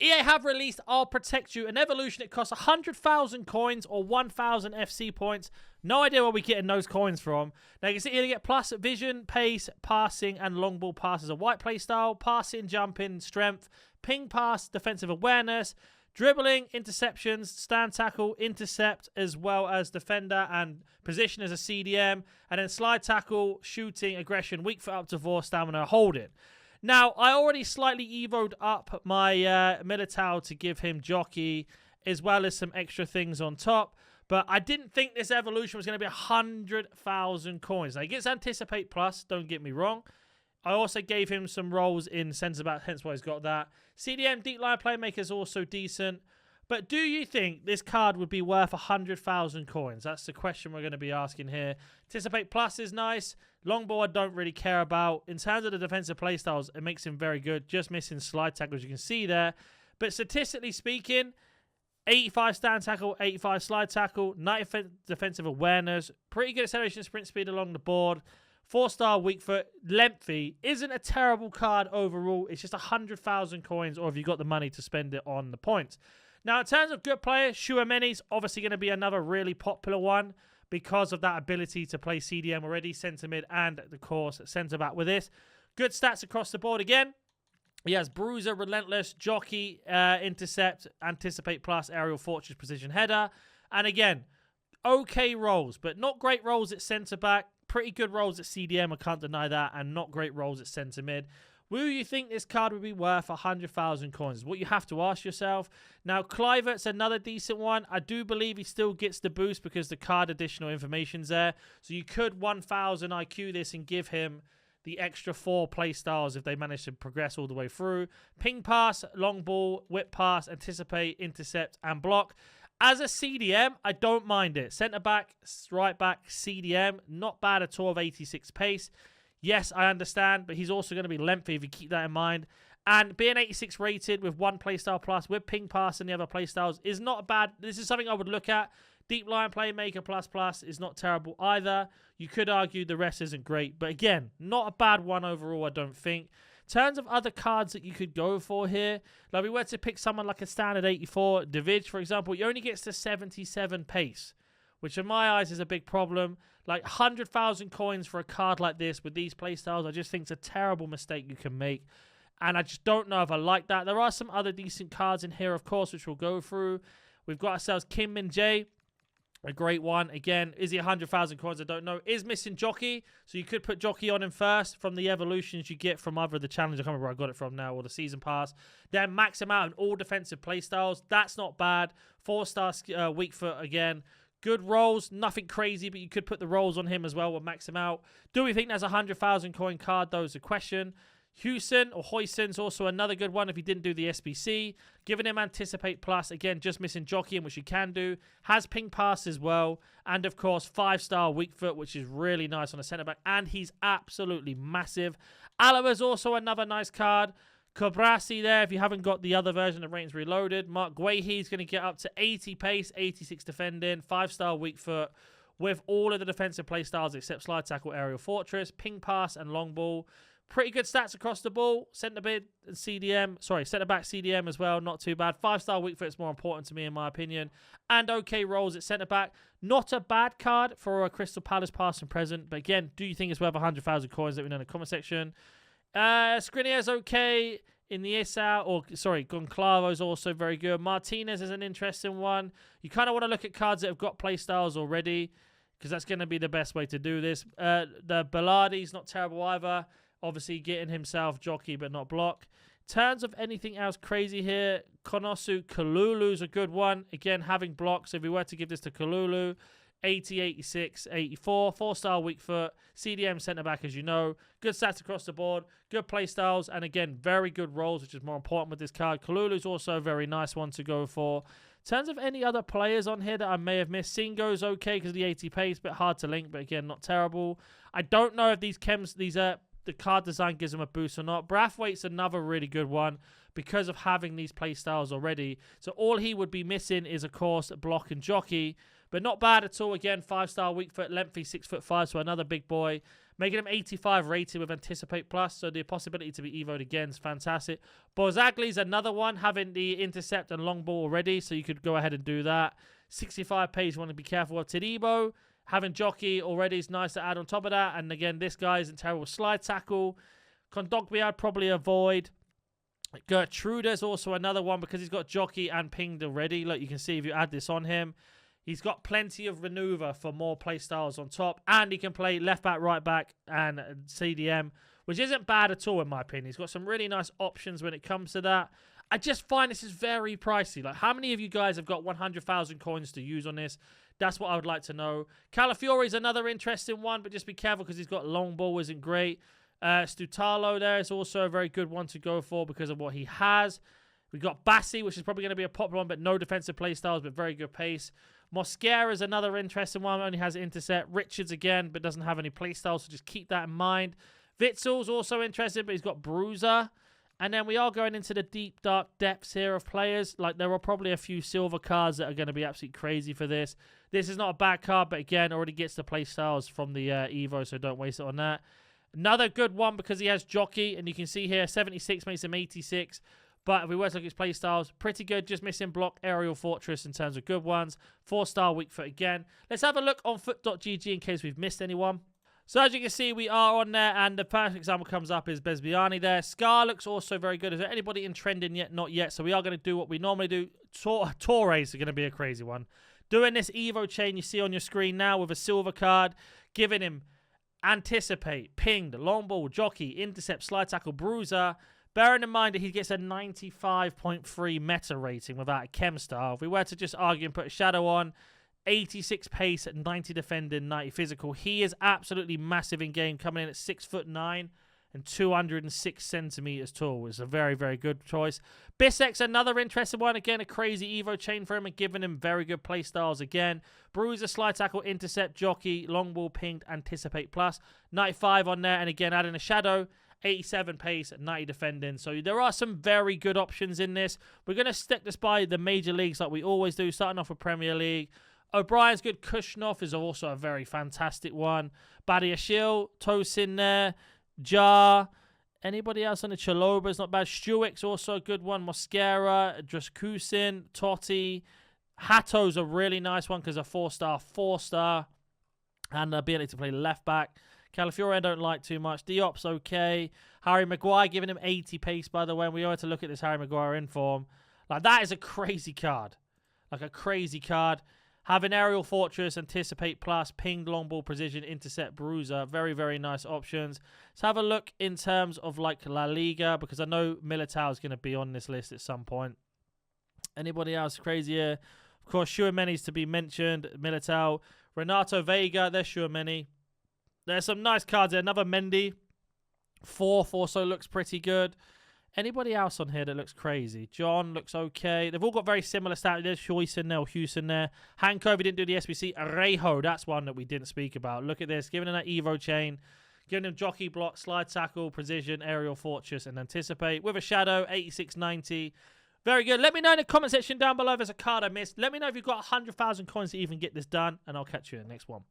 EA have released I'll Protect You, an evolution. It costs 100,000 coins or 1,000 FC points. No idea where we're getting those coins from. Now, you can see here you get plus vision, pace, passing, and long ball pass as a white playstyle, passing, jumping, strength, ping pass, defensive awareness, dribbling, interceptions, stand tackle, intercept, as well as defender and position as a CDM, and then slide tackle, shooting, aggression, weak foot up to 4, stamina, holding. Now, I already slightly evoed up my Militao to give him jockey, as well as some extra things on top. But I didn't think this evolution was going to be 100,000 coins. Now, he gets Anticipate Plus, don't get me wrong. I also gave him some roles in centre back, hence why he's got that. CDM, Deep Line Playmaker is also decent. But do you think this card would be worth 100,000 coins? That's the question we're going to be asking here. Anticipate Plus is nice. Long ball I don't really care about. In terms of the defensive playstyles, it makes him very good. Just missing slide tackle, as you can see there. But statistically speaking, 85 stand tackle, 85 slide tackle, 90 defensive awareness, pretty good acceleration sprint speed along the board, 4-star weak foot, lengthy, isn't a terrible card overall. It's just 100,000 coins, or if you've got the money to spend it on the points. Now, in terms of good players, Shuameni's obviously going to be another really popular one because of that ability to play CDM already, centre mid, and, of course, centre back with this. Good stats across the board again. He has Bruiser, Relentless, Jockey, Intercept, Anticipate Plus, Aerial Fortress, Precision Header. And again, okay rolls, but not great rolls at centre back. Pretty good rolls at CDM, I can't deny that, and not great rolls at centre mid. Will you think this card would be worth 100,000 coins? What you have to ask yourself. Now, Kluivert's another decent one. I do believe he still gets the boost because the card additional information's there. So you could 1,000 IQ this and give him the extra 4 playstyles if they manage to progress all the way through. Ping pass, long ball, whip pass, anticipate, intercept, and block. As a CDM, I don't mind it. Centre back, right back, CDM, not bad at all of 86 pace. Yes, I understand, but he's also going to be lengthy if you keep that in mind. And being 86 rated with 1 playstyle plus, with ping pass and the other playstyles is not bad. This is something I would look at. Deep Line Playmaker plus is not terrible either. You could argue the rest isn't great. But again, not a bad one overall, I don't think. In terms of other cards that you could go for here, like we were to pick someone like a standard 84, David, for example, he only gets to 77 pace, which in my eyes is a big problem. Like 100,000 coins for a card like this with these playstyles, I just think it's a terrible mistake you can make. And I just don't know if I like that. There are some other decent cards in here, of course, which we'll go through. We've got ourselves Kim Min Jae, a great one. Again, is he 100,000 coins? I don't know. Is missing Jockey, so you could put Jockey on him first from the evolutions you get from either the challenge, I can't remember where I got it from now, or the season pass. Then max him out in all defensive playstyles. That's not bad. 4-star weak foot again. Good rolls, nothing crazy, but you could put the rolls on him as well or max him out. Do we think that's a 100,000 coin card, though, is the question. Houston or Hoyson's also another good one if he didn't do the SBC. Giving him Anticipate Plus, again, just missing Jockey, which you can do. Has Ping Pass as well. And, of course, 5-star weak foot, which is really nice on a centre-back. And he's absolutely massive. Alaba's also another nice card. Cobrasi there, if you haven't got the other version of Reigns Reloaded. Mark Guehi's going to get up to 80 pace, 86 defending, 5-star weak foot with all of the defensive playstyles except slide tackle, aerial fortress, ping pass, and long ball. Pretty good stats across the ball. Centre mid and CDM. Sorry, centre back CDM as well. Not too bad. 5-star weak foot is more important to me in my opinion. And okay rolls at centre back. Not a bad card for a Crystal Palace past and present. But again, do you think it's worth 100,000 coins? Let me know in the comment section. Skriniar's okay. In the Issa, or sorry, Goncalves is also very good. Martinez is an interesting one. You kind of want to look at cards that have got playstyles already, because that's going to be the best way to do this. The Bellardi's not terrible either. Obviously getting himself jockey but not block. In terms of anything else crazy here, Konosu Kalulu's a good one. Again, having blocks. If we were to give this to Kalulu, 80, 86, 84, 4-star weak foot, CDM centre-back, as you know. Good stats across the board, good play styles, and again, very good rolls, which is more important with this card. Kalulu's also a very nice one to go for. In terms of any other players on here that I may have missed, Singo's okay because of the 80 pace, bit hard to link, but again, not terrible. I don't know if the card design gives him a boost or not. Brathwaite's another really good one because of having these play styles already. So all he would be missing is, of course, block and jockey. But not bad at all. Again, 5-star weak foot, lengthy 6'5", so another big boy. Making him 85 rated with Anticipate Plus, so the possibility to be evoed again is fantastic. Borzagli's another one, having the Intercept and Long Ball already, so you could go ahead and do that. 65 pace, you want to be careful of. Tedibo, having Jockey already is nice to add on top of that. And again, this guy isn't terrible. Slide Tackle. Kondogbia I'd probably avoid. Gertruda's also another one because he's got Jockey and Pinged already. Like you can see if you add this on him. He's got plenty of maneuver for more playstyles on top. And he can play left back, right back, and CDM, which isn't bad at all in my opinion. He's got some really nice options when it comes to that. I just find this is very pricey. Like, how many of you guys have got 100,000 coins to use on this? That's what I would like to know. Calafiori is another interesting one, but just be careful because he's got long ball, isn't great. Stutalo there is also a very good one to go for because of what he has. We've got Bassi, which is probably going to be a popular one, but no defensive playstyles, but very good pace. Mosquera is another interesting one, only has intercept. Richards again, but doesn't have any playstyles, so just keep that in mind. Witzel's also interesting, but he's got Bruiser. And then we are going into the deep, dark depths here of players. Like, there are probably a few silver cards that are going to be absolutely crazy for this. This is not a bad card, but again, already gets the playstyles from the Evo, so don't waste it on that. Another good one because he has Jockey, and you can see here, 76 makes him 86. But if we were to look at his playstyles, pretty good. Just missing Block, Aerial Fortress in terms of good ones. 4-star weak foot again. Let's have a look on foot.gg in case we've missed anyone. So as you can see, we are on there, and the first example comes up is Besbiani there. Scar looks also very good. Is there anybody in trending yet? Not yet. So we are going to do what we normally do. Torres are going to be a crazy one. Doing this Evo chain you see on your screen now with a silver card, giving him Anticipate, Pinged, Long Ball, Jockey, Intercept, Slide Tackle, Bruiser. Bearing in mind that he gets a 95.3 meta rating without a chemstyle. If we were to just argue and put a shadow on, 86 pace, 90 defending, 90 physical. He is absolutely massive in game, coming in at 6'9" and 206 centimeters tall. It's a very, very good choice. Bissek's another interesting one. Again, a crazy Evo chain for him and giving him very good play styles again. Bruiser, Slide Tackle, Intercept, Jockey, Long Ball, Pinged, Anticipate Plus. 95 on there, and again, adding a shadow. 87 pace, 90 defending. So there are some very good options in this. We're going to stick this by the major leagues like we always do, starting off with Premier League. O'Brien's good. Kushnov is also a very fantastic one. Badiashil, Tosin there. Jar. Anybody else on the Chaloba is not bad. Stuick's also a good one. Mosquera, Druskusin, Totti. Hatto's a really nice one because a 4-star. And the ability to play left back. Calafiori I don't like too much. Diop's okay. Harry Maguire giving him 80 pace, by the way. And we ought to look at this Harry Maguire in form. Like, that is a crazy card. Like, a crazy card. Having Aerial Fortress, Anticipate Plus, Pinged, Long Ball, Precision, Intercept, Bruiser. Very, very nice options. Let's have a look in terms of, like, La Liga, because I know Militao is going to be on this list at some point. Anybody else crazier? Of course, Tchouaméni's to be mentioned. Militao. Renato Vega, there's Tchouaméni. There's some nice cards there. Another Mendy. Fourth also looks pretty good. Anybody else on here that looks crazy? John looks okay. They've all got very similar stats. There's Huijsen there, Houston there. Hanko, we didn't do the SBC. Arejo, that's one that we didn't speak about. Look at this. Giving him that Evo chain. Giving him Jockey Block, Slide Tackle, Precision, Aerial Fortress, and Anticipate. With a Shadow, 86.90. Very good. Let me know in the comment section down below if there's a card I missed. Let me know if you've got 100,000 coins to even get this done, and I'll catch you in the next one.